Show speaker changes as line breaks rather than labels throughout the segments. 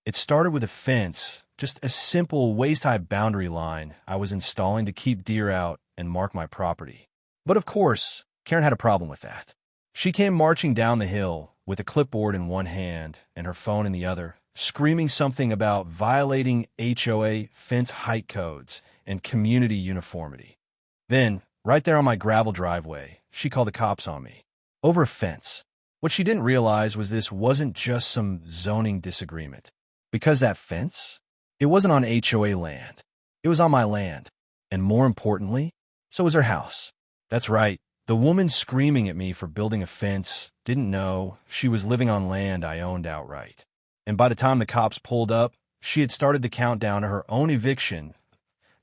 It started with a fence, just a simple waist-high boundary line I was installing to keep deer out and mark my property. But of course, Karen had a problem with that. She came marching down the hill with a clipboard in one hand and her phone in the other, screaming something about violating HOA fence height codes and community uniformity. Then, right there on my gravel driveway, she called the cops on me. Over a fence. What she didn't realize was this wasn't just some zoning disagreement. Because that fence, it wasn't on HOA land. It was on my land. And more importantly, so was her house. That's right. The woman screaming at me for building a fence didn't know she was living on land I owned outright. And by the time the cops pulled up, she had started the countdown to her own eviction.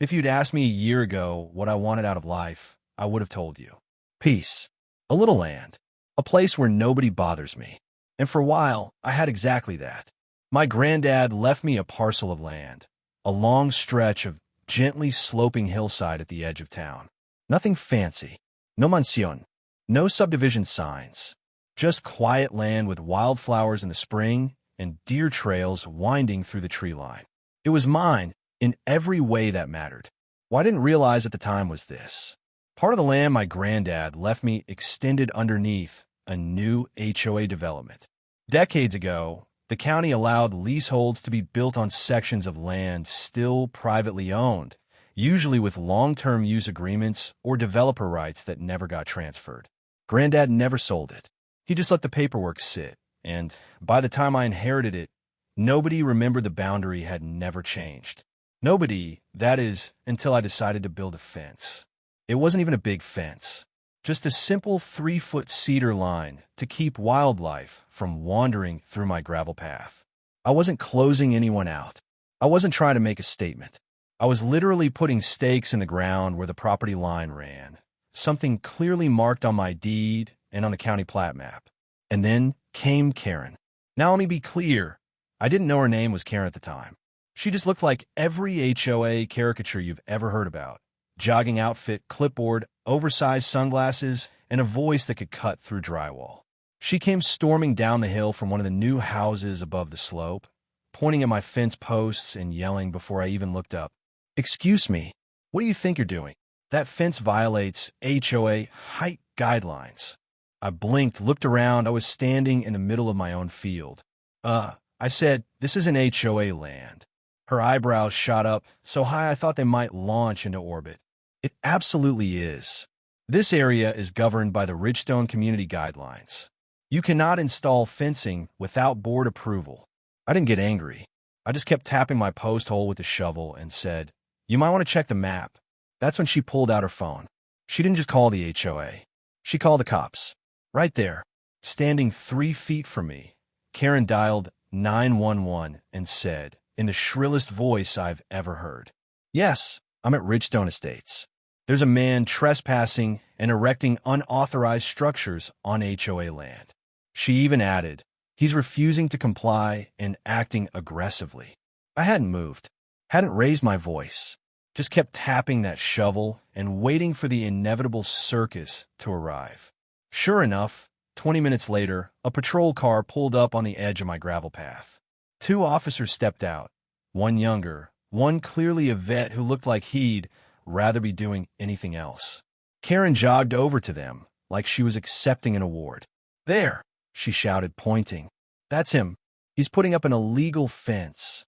If you'd asked me a year ago what I wanted out of life, I would have told you. Peace. A little land. A place where nobody bothers me. And for a while, I had exactly that. My granddad left me a parcel of land, a long stretch of gently sloping hillside at the edge of town. Nothing fancy. No mansión. No subdivision signs. Just quiet land with wildflowers in the spring and deer trails winding through the tree line. It was mine in every way that mattered. What I didn't realize at the time was this. Part of the land my granddad left me extended underneath a new HOA development. Decades ago, the county allowed leaseholds to be built on sections of land still privately owned, usually with long-term use agreements or developer rights that never got transferred. Granddad never sold it. He just let the paperwork sit, and by the time I inherited it, nobody remembered the boundary had never changed. Nobody, that is, until I decided to build a fence. It wasn't even a big fence, just a simple 3-foot cedar line to keep wildlife from wandering through my gravel path. I wasn't closing anyone out. I wasn't trying to make a statement. I was literally putting stakes in the ground where the property line ran, something clearly marked on my deed and on the county plat map. And then came Karen. Now let me be clear, I didn't know her name was Karen at the time. She just looked like every HOA caricature you've ever heard about. Jogging outfit, clipboard, oversized sunglasses, and a voice that could cut through drywall. She came storming down the hill from one of the new houses above the slope, pointing at my fence posts and yelling before I even looked up. "Excuse me, what do you think you're doing? That fence violates HOA height guidelines." I blinked, looked around. I was standing in the middle of my own field. I said, "This isn't HOA land." Her eyebrows shot up so high I thought they might launch into orbit. "It absolutely is. This area is governed by the Ridgestone Community Guidelines. You cannot install fencing without board approval." I didn't get angry. I just kept tapping my post hole with the shovel and said, "You might want to check the map." That's when she pulled out her phone. She didn't just call the HOA. She called the cops. Right there, standing 3 feet from me, Karen dialed 911 and said, in the shrillest voice I've ever heard, "Yes, I'm at Ridgestone Estates. There's a man trespassing and erecting unauthorized structures on HOA land." She even added, "He's refusing to comply and acting aggressively." I hadn't moved, hadn't raised my voice, just kept tapping that shovel and waiting for the inevitable circus to arrive. Sure enough, 20 minutes later, a patrol car pulled up on the edge of my gravel path. 2 officers stepped out, one younger, one clearly a vet who looked like he'd rather be doing anything else. Karen jogged over to them like she was accepting an award. "There," she shouted, pointing. "That's him. He's putting up an illegal fence."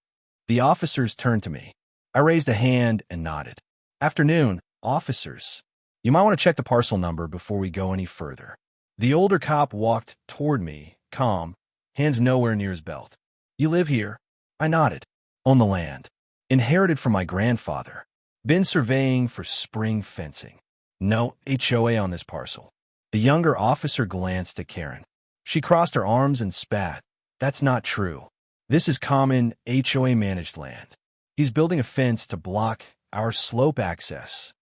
The officers turned to me. I raised a hand and nodded. "Afternoon, officers. You might want to check the parcel number before we go any further." The older cop walked toward me, calm, hands nowhere near his belt. "You live here?" I nodded. "On the land. Inherited from my grandfather. Been surveying for spring fencing. No HOA on this parcel." The younger officer glanced at Karen. She crossed her arms and spat. "That's not true. This is common HOA managed land. He's building a fence to block our slope access."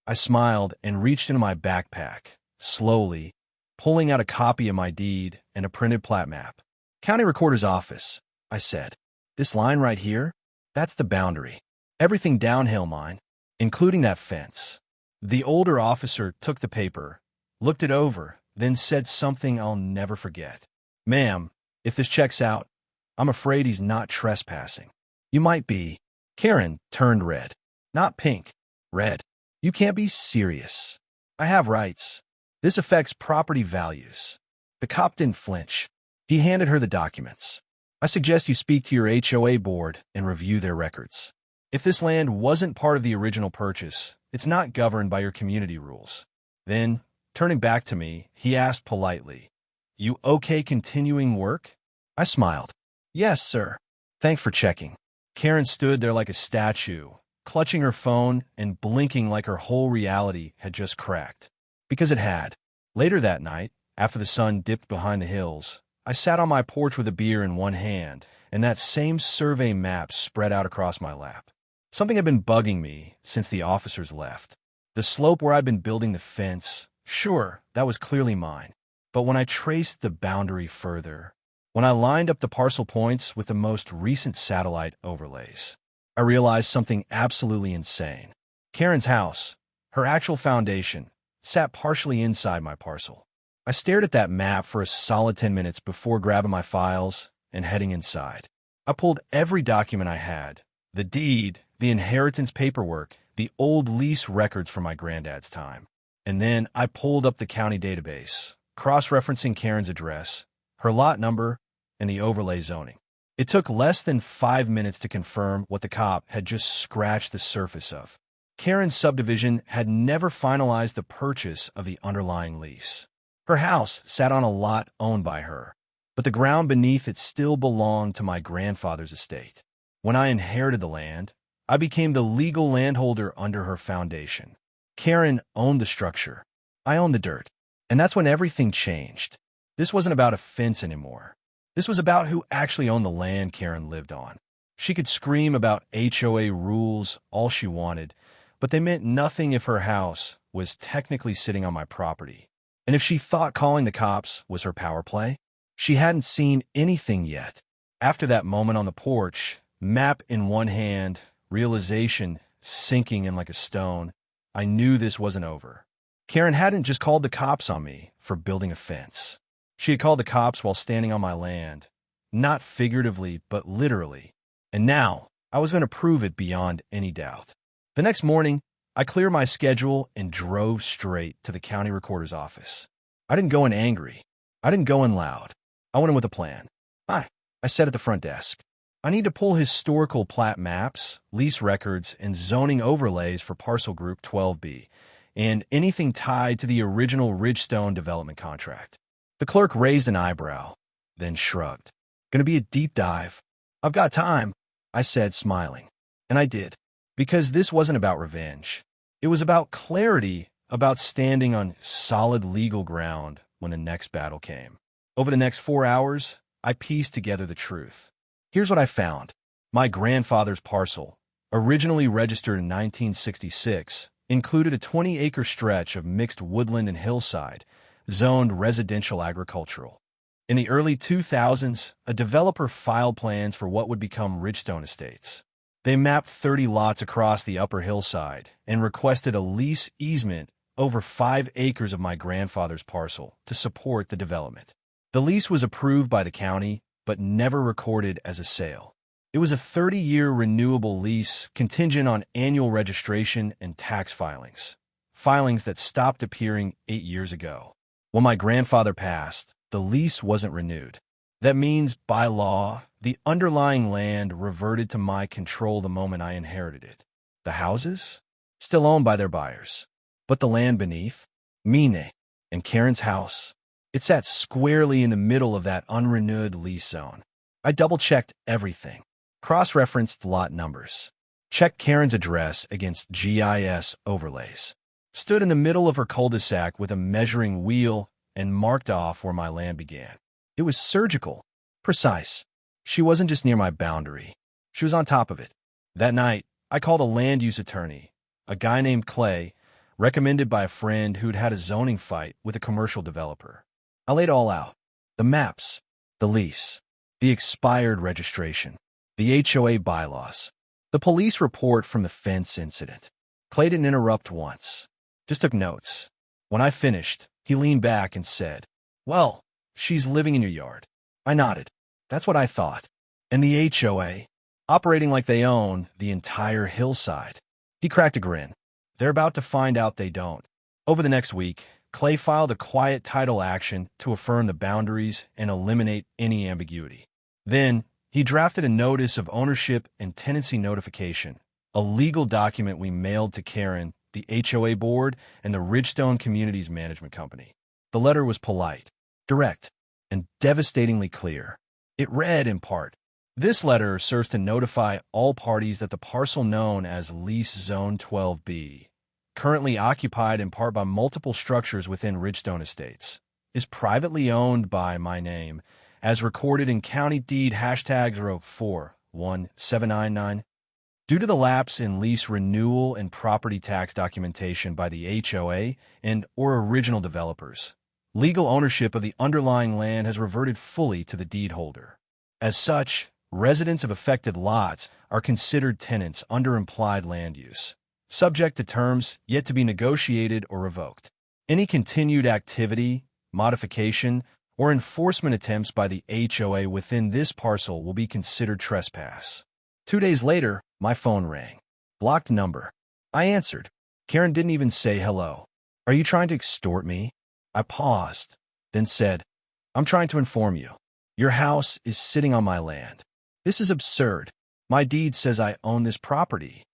I smiled and reached into my backpack, slowly, pulling out a copy of my deed and a printed plat map. "County Recorder's Office," I said. "This line right here, that's the boundary. Everything downhill mine, including that fence." The older officer took the paper, looked it over, then said something I'll never forget. "Ma'am, if this checks out, I'm afraid he's not trespassing. You might be. Karen turned red. Not pink. Red. You can't be serious. I have rights. This affects property values. The cop didn't flinch. He handed her the documents. I suggest you speak to your HOA board and review their records. If this land wasn't part of the original purchase, it's not governed by your community rules. Then, turning back to me, he asked politely, "You okay continuing work?" I smiled. "Yes, sir. Thanks for checking." Karen stood there like a statue, clutching her phone and blinking like her whole reality had just cracked. Because it had. Later that night, after the sun dipped behind the hills, I sat on my porch with a beer in one hand and that same survey map spread out across my lap. Something had been bugging me since the officers left. The slope where I'd been building the fence, sure, that was clearly mine. But when I traced the boundary further, when I lined up the parcel points with the most recent satellite overlays, I realized something absolutely insane. Karen's house, her actual foundation, sat partially inside my parcel. I stared at that map for a solid 10 minutes before grabbing my files and heading inside. I pulled every document I had, the deed, the inheritance paperwork, the old lease records from my granddad's time. And then I pulled up the county database, cross-referencing Karen's address, her lot number, and the overlay zoning. It took less than 5 minutes to confirm what the cop had just scratched the surface of. Karen's subdivision had never finalized the purchase of the underlying lease. Her house sat on a lot owned by her, but the ground beneath it still belonged to my grandfather's estate. When I inherited the land, I became the legal landholder under her foundation. Karen owned the structure. I owned the dirt. And that's when everything changed. This wasn't about a fence anymore. This was about who actually owned the land Karen lived on. She could scream about HOA rules all she wanted, but they meant nothing if her house was technically sitting on my property. And if she thought calling the cops was her power play, she hadn't seen anything yet. After that moment on the porch, map in one hand, realization sinking in like a stone, I knew this wasn't over. Karen hadn't just called the cops on me for building a fence. She had called the cops while standing on my land, not figuratively, but literally. And now, I was going to prove it beyond any doubt. The next morning, I cleared my schedule and drove straight to the county recorder's office. I didn't go in angry. I didn't go in loud. I went in with a plan. "Hi," I said at the front desk. "I need to pull historical plat maps, lease records, and zoning overlays for parcel group 12B, and anything tied to the original Ridgestone development contract." The clerk raised an eyebrow, then shrugged. "Gonna be a deep dive." "I've got time," I said, smiling. And I did, because this wasn't about revenge. It was about clarity, about standing on solid legal ground when the next battle came. Over the next 4 hours, I pieced together the truth. Here's what I found. My grandfather's parcel, originally registered in 1966, included a 20-acre stretch of mixed woodland and hillside, zoned residential agricultural. In the early 2000s, a developer filed plans for what would become Ridgestone Estates. They mapped 30 lots across the upper hillside and requested a lease easement over 5 acres of my grandfather's parcel to support the development. The lease was approved by the county, but never recorded as a sale. It was a 30-year renewable lease contingent on annual registration and tax filings that stopped appearing 8 years ago. When my grandfather passed, the lease wasn't renewed. That means, by law, the underlying land reverted to my control the moment I inherited it. The houses? Still owned by their buyers. But the land beneath? Mine, and Karen's house. It sat squarely in the middle of that unrenewed lease zone. I double-checked everything. Cross-referenced lot numbers. Checked Karen's address against GIS overlays. Stood in the middle of her cul-de-sac with a measuring wheel and marked off where my land began. It was surgical, precise. She wasn't just near my boundary. She was on top of it. That night, I called a land use attorney, a guy named Clay, recommended by a friend who'd had a zoning fight with a commercial developer. I laid it all out. The maps, the lease, the expired registration, the HOA bylaws, the police report from the fence incident. Clay didn't interrupt once, just took notes. When I finished, he leaned back and said, "Well, she's living in your yard." I nodded. That's what I thought. And the HOA, operating like they own the entire hillside. He cracked a grin. They're about to find out they don't. Over the next week, Clay filed a quiet title action to affirm the boundaries and eliminate any ambiguity. Then, he drafted a notice of ownership and tenancy notification, a legal document we mailed to Karen, the HOA board, and the Ridgestone Communities Management Company. The letter was polite, direct, and devastatingly clear. It read, in part, "This letter serves to notify all parties that the parcel known as Lease Zone 12B, currently occupied in part by multiple structures within Ridgestone Estates, is privately owned by my name, as recorded in County Deed #04-1799. Due to the lapse in lease renewal and property tax documentation by the HOA and or original developers, legal ownership of the underlying land has reverted fully to the deed holder. As such, residents of affected lots are considered tenants under implied land use, subject to terms yet to be negotiated or revoked. Any continued activity, modification, or enforcement attempts by the HOA within this parcel will be considered trespass." 2 days later, my phone rang. Blocked number. I answered. Karen didn't even say hello. "Are you trying to extort me?" I paused, then said, "I'm trying to inform you. Your house is sitting on my land. This is absurd. My deed says I own this property.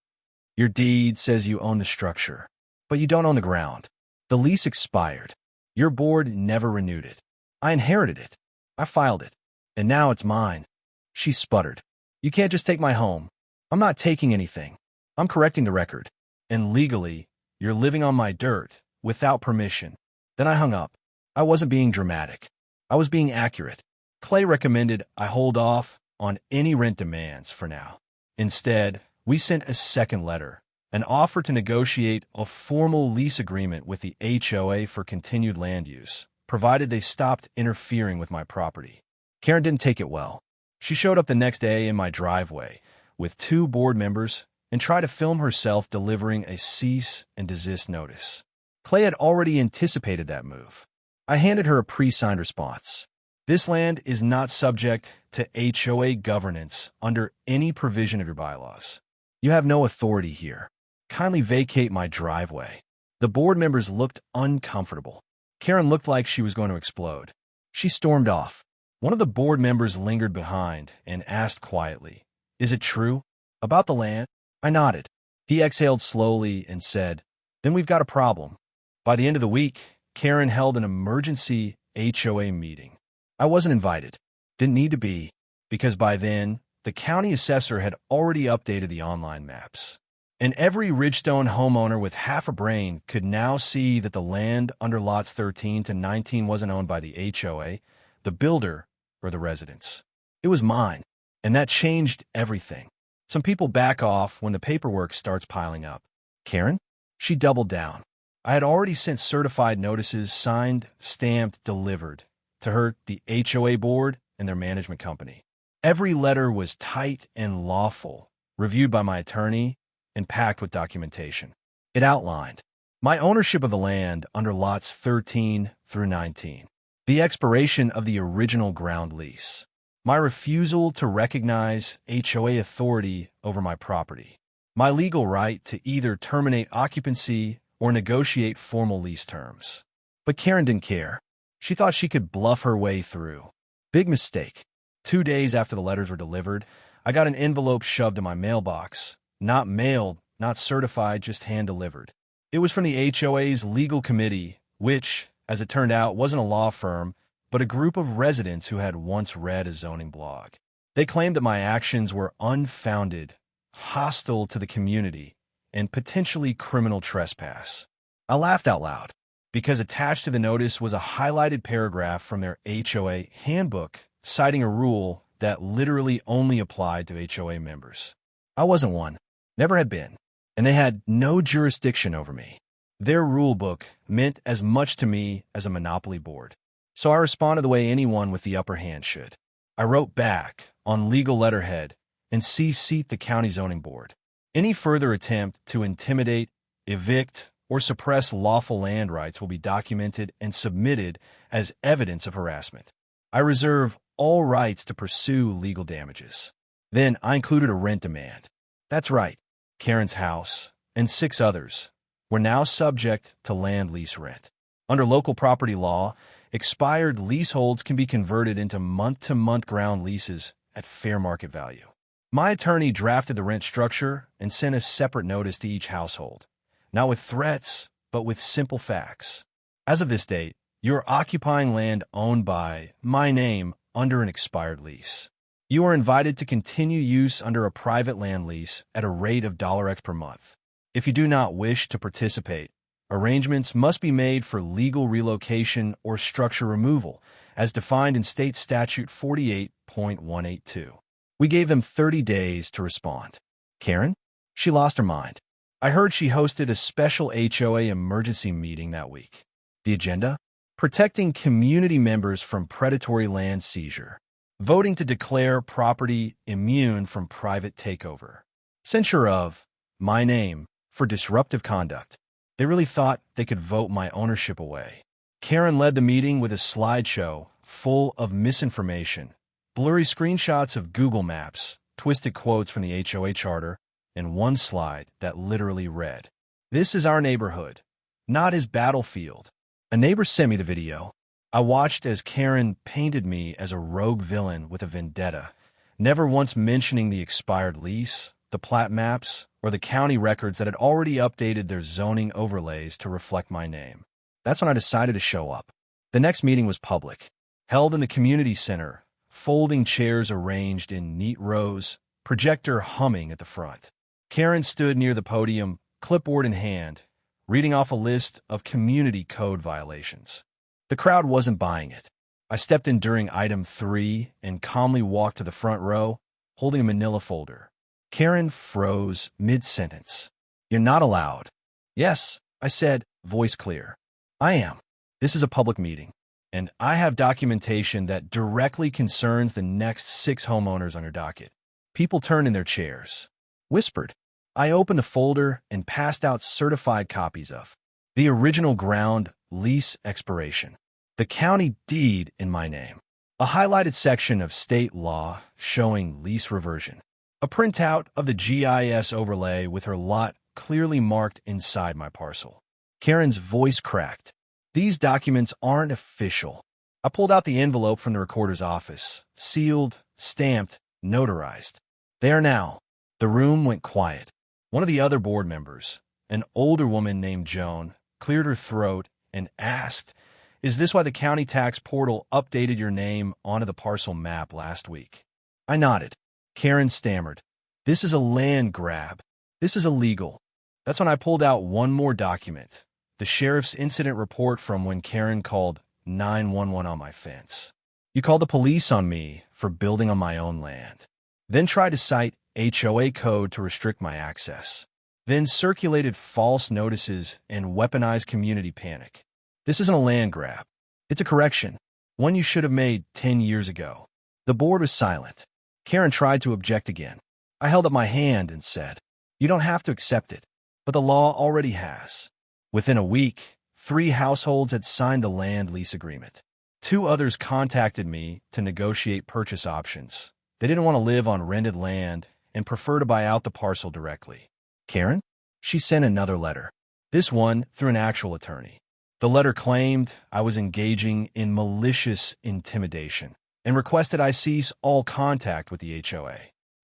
Your deed says you own the structure, but you don't own the ground. The lease expired. Your board never renewed it. I inherited it. I filed it. And now it's mine." She sputtered. "You can't just take my home. I'm not taking anything. I'm correcting the record. And legally, you're living on my dirt, without permission." Then I hung up. I wasn't being dramatic. I was being accurate. Clay recommended I hold off on any rent demands for now. Instead, we sent a second letter, an offer to negotiate a formal lease agreement with the HOA for continued land use, provided they stopped interfering with my property. Karen didn't take it well. She showed up the next day in my driveway with 2 board members and tried to film herself delivering a cease and desist notice. Clay had already anticipated that move. I handed her a pre-signed response. "This land is not subject to HOA governance under any provision of your bylaws. You have no authority here. Kindly vacate my driveway." The board members looked uncomfortable. Karen looked like she was going to explode. She stormed off. One of the board members lingered behind and asked quietly, "Is it true? About the land?" I nodded. He exhaled slowly and said, "Then we've got a problem." By the end of the week, Karen held an emergency HOA meeting. I wasn't invited. Didn't need to be, because by then, the county assessor had already updated the online maps. And every Ridgestone homeowner with half a brain could now see that the land under lots 13 to 19 wasn't owned by the HOA, the builder, or the residents. It was mine, and that changed everything. Some people back off when the paperwork starts piling up. Karen? She doubled down. I had already sent certified notices, signed, stamped, delivered, to her, the HOA board, and their management company. Every letter was tight and lawful, reviewed by my attorney, and packed with documentation. It outlined my ownership of the land under lots 13 through 19, the expiration of the original ground lease, my refusal to recognize HOA authority over my property, my legal right to either terminate occupancy or negotiate formal lease terms. But Karen didn't care. She thought she could bluff her way through. Big mistake. 2 days after the letters were delivered, I got an envelope shoved in my mailbox. Not mailed, not certified, just hand-delivered. It was from the HOA's legal committee, which, as it turned out, wasn't a law firm, but a group of residents who had once read a zoning blog. They claimed that my actions were unfounded, hostile to the community, and potentially criminal trespass. I laughed out loud, because attached to the notice was a highlighted paragraph from their HOA handbook citing a rule that literally only applied to HOA members. I wasn't one, never had been, and they had no jurisdiction over me. Their rule book meant as much to me as a monopoly board. So I responded the way anyone with the upper hand should. I wrote back on legal letterhead and CC'd the county zoning board. Any further attempt to intimidate, evict, or suppress lawful land rights will be documented and submitted as evidence of harassment. I reserve all rights to pursue legal damages. Then I included a rent demand. That's right, Karen's house and 6 others were now subject to land lease rent. Under local property law, expired leaseholds can be converted into month-to-month ground leases at fair market value. My attorney drafted the rent structure and sent a separate notice to each household, not with threats, but with simple facts. As of this date, you are occupying land owned by my name under an expired lease. You are invited to continue use under a private land lease at a rate of $X per month. If you do not wish to participate, arrangements must be made for legal relocation or structure removal, as defined in State Statute 48.182. We gave them 30 days to respond. Karen? She lost her mind. I heard she hosted a special HOA emergency meeting that week. The agenda? Protecting community members from predatory land seizure. Voting to declare property immune from private takeover. Censure of my name for disruptive conduct. They really thought they could vote my ownership away. Karen led the meeting with a slideshow full of misinformation, blurry screenshots of Google Maps, twisted quotes from the HOA charter, and one slide that literally read, "This is our neighborhood, not his battlefield." A neighbor sent me the video. I watched as Karen painted me as a rogue villain with a vendetta, never once mentioning the expired lease, the plat maps, or the county records that had already updated their zoning overlays to reflect my name. That's when I decided to show up. The next meeting was public, held in the community center, folding chairs arranged in neat rows, projector humming at the front. Karen stood near the podium, clipboard in hand, reading off a list of community code violations. The crowd wasn't buying it. I stepped in during item 3 and calmly walked to the front row, holding a manila folder. Karen froze mid-sentence. "You're not allowed." "Yes," I said, voice clear. "I am. This is a public meeting, and I have documentation that directly concerns the next 6 homeowners on your docket." People turned in their chairs. Whispered. I opened the folder and passed out certified copies of the original ground lease expiration, the county deed in my name, a highlighted section of state law showing lease reversion, a printout of the GIS overlay with her lot clearly marked inside my parcel. Karen's voice cracked. "These documents aren't official." I pulled out the envelope from the recorder's office, sealed, stamped, notarized. "They are now." The room went quiet. One of the other board members, an older woman named Joan, cleared her throat and asked, "Is this why the county tax portal updated your name onto the parcel map last week?" I nodded. Karen stammered, "This is a land grab. This is illegal." That's when I pulled out one more document, the sheriff's incident report from when Karen called 911 on my fence. "You called the police on me for building on my own land. Then tried to cite HOA code to restrict my access. Then circulated false notices and weaponized community panic. This isn't a land grab. It's a correction, one you should have made 10 years ago." The board was silent. Karen tried to object again. I held up my hand and said, "You don't have to accept it, but the law already has." Within a week, 3 households had signed the land lease agreement. 2 others contacted me to negotiate purchase options. They didn't want to live on rented land and prefer to buy out the parcel directly. Karen? She sent another letter, this one through an actual attorney. The letter claimed I was engaging in malicious intimidation and requested I cease all contact with the HOA.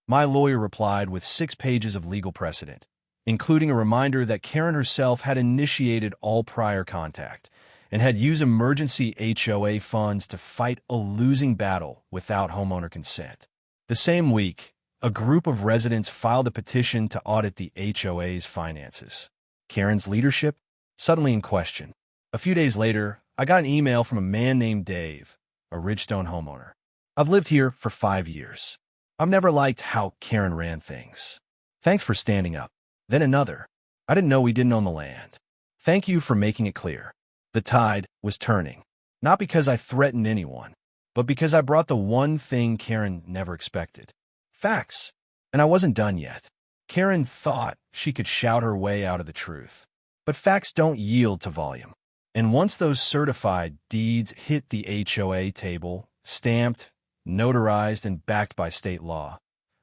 My lawyer replied with 6 pages of legal precedent, including a reminder that Karen herself had initiated all prior contact and had used emergency HOA funds to fight a losing battle without homeowner consent. The same week, a group of residents filed a petition to audit the HOA's finances. Karen's leadership suddenly in question. A few days later, I got an email from a man named Dave, a Ridgestone homeowner. "I've lived here for 5 years. I've never liked how Karen ran things. Thanks for standing up." Then another. "I didn't know we didn't own the land. Thank you for making it clear." The tide was turning, not because I threatened anyone, but because I brought the one thing Karen never expected. Facts. And I wasn't done yet. Karen thought she could shout her way out of the truth. But facts don't yield to volume. And once those certified deeds hit the HOA table, stamped, notarized and backed by state law.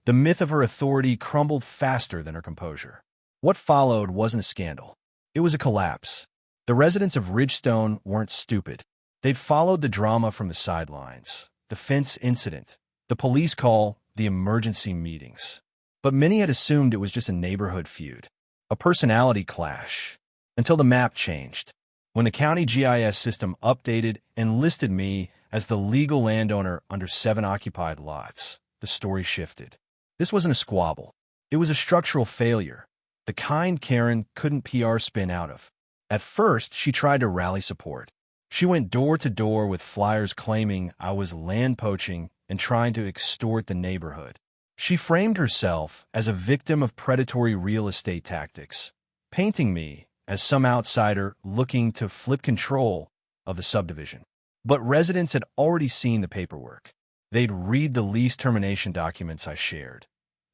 The myth of her authority crumbled faster than her composure. What followed wasn't a scandal. It was a collapse. The residents of Ridgestone weren't stupid. They'd followed the drama from the sidelines, the fence incident, the police call, the emergency meetings. But many had assumed it was just a neighborhood feud, a personality clash, until the map changed. When the county GIS system updated and listed me as the legal landowner under 7 occupied lots, the story shifted. This wasn't a squabble. It was a structural failure, the kind Karen couldn't PR spin out of. At first, she tried to rally support. She went door to door with flyers claiming I was land poaching and trying to extort the neighborhood. She framed herself as a victim of predatory real estate tactics, painting me as some outsider looking to flip control of the subdivision. But residents had already seen the paperwork. They'd read the lease termination documents I shared.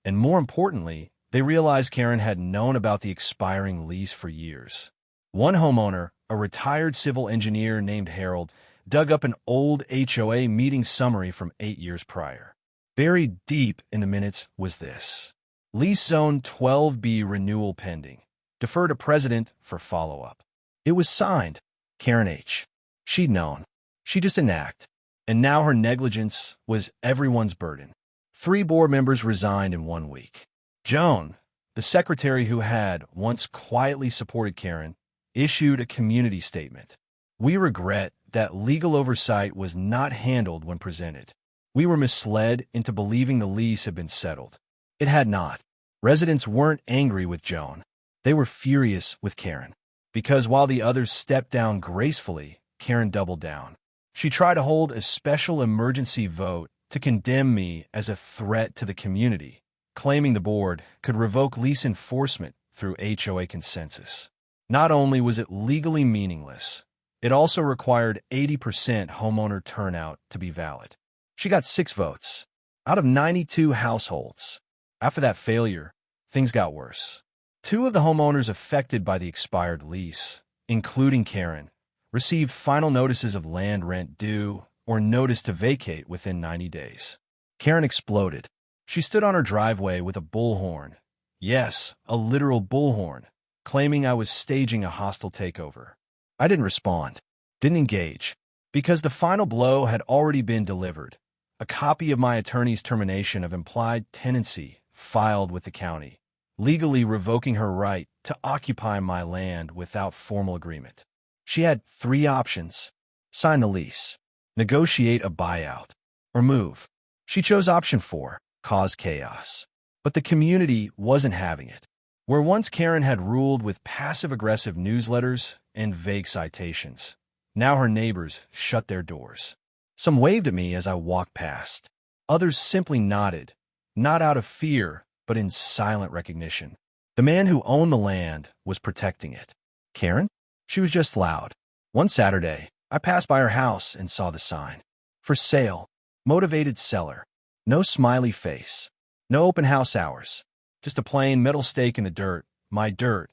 And more importantly, they realized Karen had known about the expiring lease for years. One homeowner, a retired civil engineer named Harold, dug up an old HOA meeting summary from 8 years prior. Buried deep in the minutes was this: Lease Zone 12B renewal pending. Defer to President for follow-up. It was signed, Karen H. She'd known. She just didn't act. And now her negligence was everyone's burden. 3 board members resigned in 1 week. Joan, the secretary who had once quietly supported Karen, issued a community statement. We regret that legal oversight was not handled when presented. We were misled into believing the lease had been settled. It had not. Residents weren't angry with Joan. They were furious with Karen. Because while the others stepped down gracefully, Karen doubled down. She tried to hold a special emergency vote to condemn me as a threat to the community, claiming the board could revoke lease enforcement through HOA consensus. Not only was it legally meaningless, it also required 80% homeowner turnout to be valid. She got 6 votes out of 92 households. After that failure, things got worse. 2 of the homeowners affected by the expired lease, including Karen, received final notices of land rent due or notice to vacate within 90 days. Karen exploded. She stood on her driveway with a bullhorn. Yes, a literal bullhorn, claiming I was staging a hostile takeover. I didn't respond, didn't engage, because the final blow had already been delivered. A copy of my attorney's termination of implied tenancy filed with the county, legally revoking her right to occupy my land without formal agreement. She had 3 options: sign the lease, negotiate a buyout, or move. She chose option 4, cause chaos. But the community wasn't having it. Where once Karen had ruled with passive-aggressive newsletters and vague citations, now her neighbors shut their doors. Some waved at me as I walked past. Others simply nodded, not out of fear, but in silent recognition. The man who owned the land was protecting it. Karen? She was just loud. One Saturday, I passed by her house and saw the sign. For sale. Motivated seller. No smiley face. No open house hours. Just a plain metal stake in the dirt, my dirt,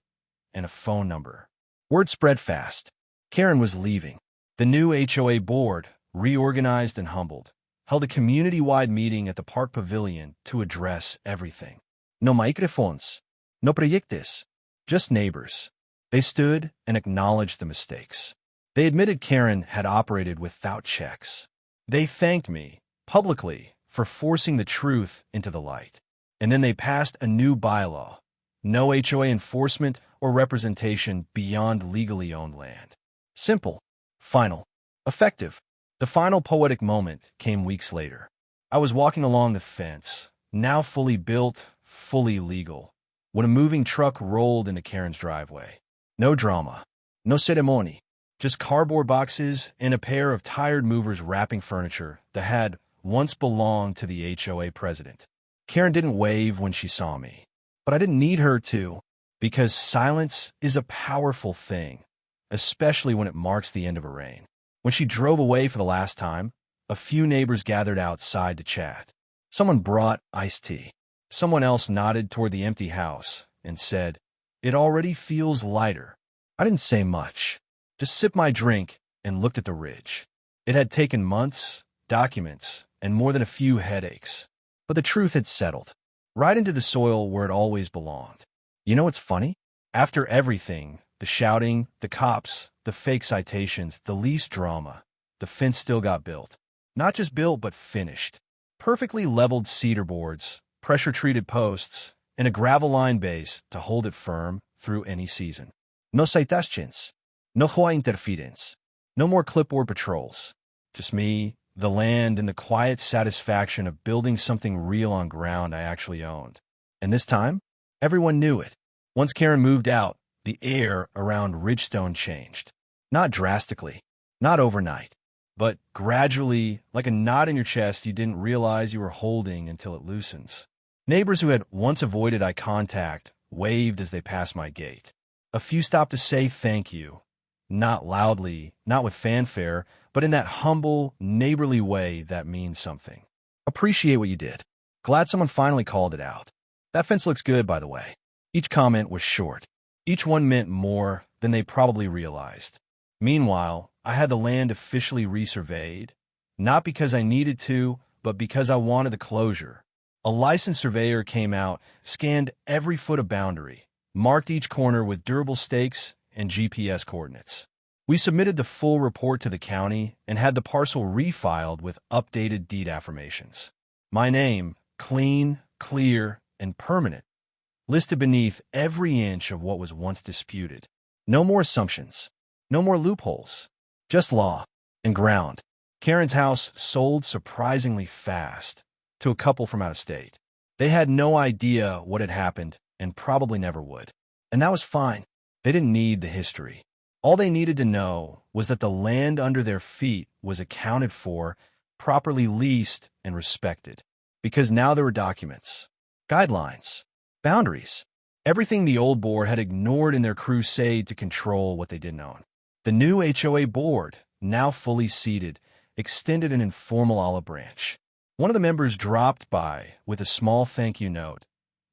and a phone number. Word spread fast. Karen was leaving. The new HOA board, reorganized and humbled, held a community-wide meeting at the Park Pavilion to address everything. No microphones. No proyectos. Just neighbors. They stood and acknowledged the mistakes. They admitted Karen had operated without checks. They thanked me, publicly, for forcing the truth into the light. And then they passed a new bylaw: no HOA enforcement or representation beyond legally owned land. Simple, final, effective. The final poetic moment came weeks later. I was walking along the fence, now fully built, fully legal, when a moving truck rolled into Karen's driveway. No drama, no ceremony, just cardboard boxes and a pair of tired movers wrapping furniture that had once belonged to the HOA president. Karen didn't wave when she saw me, but I didn't need her to, because silence is a powerful thing, especially when it marks the end of a reign. When she drove away for the last time, a few neighbors gathered outside to chat. Someone brought iced tea. Someone else nodded toward the empty house and said, "It already feels lighter." I didn't say much, just sipped my drink and looked at the ridge. It had taken months, documents, and more than a few headaches. But the truth had settled, right into the soil where it always belonged. You know what's funny? After everything, the shouting, the cops, the fake citations, the lease drama, the fence still got built. Not just built, but finished. Perfectly leveled cedar boards, pressure-treated posts, and a gravel-lined base to hold it firm through any season. No citations, no HOA interference, no more clipboard patrols. Just me, the land, and the quiet satisfaction of building something real on ground I actually owned. And this time, everyone knew it. Once Karen moved out, the air around Ridgestone changed. Not drastically, not overnight, but gradually, like a knot in your chest you didn't realize you were holding until it loosens. Neighbors who had once avoided eye contact waved as they passed my gate. A few stopped to say thank you, not loudly, not with fanfare, but in that humble, neighborly way that means something. Appreciate what you did. Glad someone finally called it out. That fence looks good, by the way. Each comment was short. Each one meant more than they probably realized. Meanwhile, I had the land officially resurveyed, not because I needed to, but because I wanted the closure. A licensed surveyor came out, scanned every foot of boundary, marked each corner with durable stakes and GPS coordinates. We submitted the full report to the county and had the parcel refiled with updated deed affirmations. My name, clean, clear, and permanent, listed beneath every inch of what was once disputed. No more assumptions, no more loopholes, just law and ground. Karen's house sold surprisingly fast to a couple from out of state. They had no idea what had happened and probably never would. And that was fine. They didn't need the history. All they needed to know was that the land under their feet was accounted for, properly leased, and respected. Because now there were documents, guidelines, boundaries, everything the old board had ignored in their crusade to control what they didn't own. The new HOA board, now fully seated, extended an informal olive branch. One of the members dropped by with a small thank you note.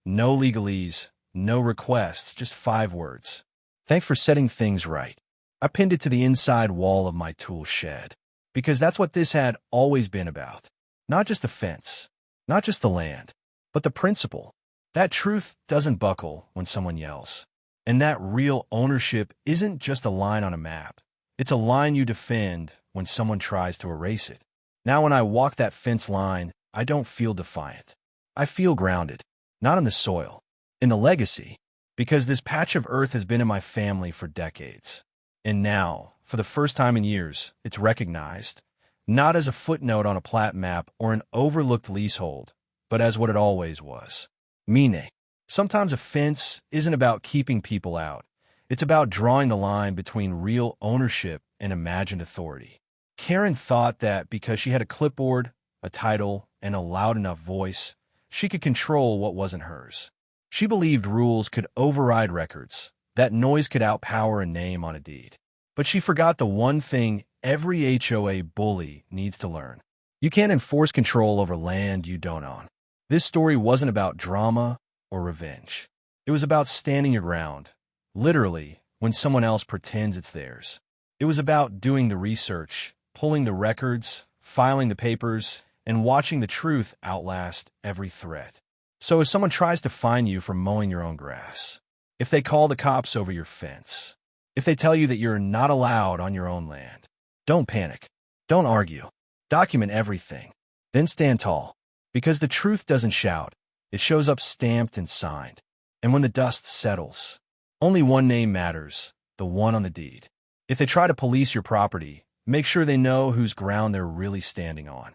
No legalese, no requests, just 5 words. Thanks for setting things right. I pinned it to the inside wall of my tool shed, because that's what this had always been about. Not just the fence, not just the land, but the principle. That truth doesn't buckle when someone yells. And that real ownership isn't just a line on a map. It's a line you defend when someone tries to erase it. Now when I walk that fence line, I don't feel defiant. I feel grounded, not in the soil, in the legacy, because this patch of earth has been in my family for decades. And now, for the first time in years, it's recognized, not as a footnote on a plat map or an overlooked leasehold, but as what it always was. Meaning, sometimes a fence isn't about keeping people out. It's about drawing the line between real ownership and imagined authority. Karen thought that because she had a clipboard, a title, and a loud enough voice, she could control what wasn't hers. She believed rules could override records, that noise could outpower a name on a deed. But she forgot the one thing every HOA bully needs to learn. You can't enforce control over land you don't own. This story wasn't about drama or revenge. It was about standing your ground, literally, when someone else pretends it's theirs. It was about doing the research, pulling the records, filing the papers, and watching the truth outlast every threat. So if someone tries to fine you for mowing your own grass, if they call the cops over your fence, if they tell you that you're not allowed on your own land, don't panic. Don't argue. Document everything. Then stand tall. Because the truth doesn't shout. It shows up stamped and signed. And when the dust settles, only one name matters, the one on the deed. If they try to police your property, make sure they know whose ground they're really standing on.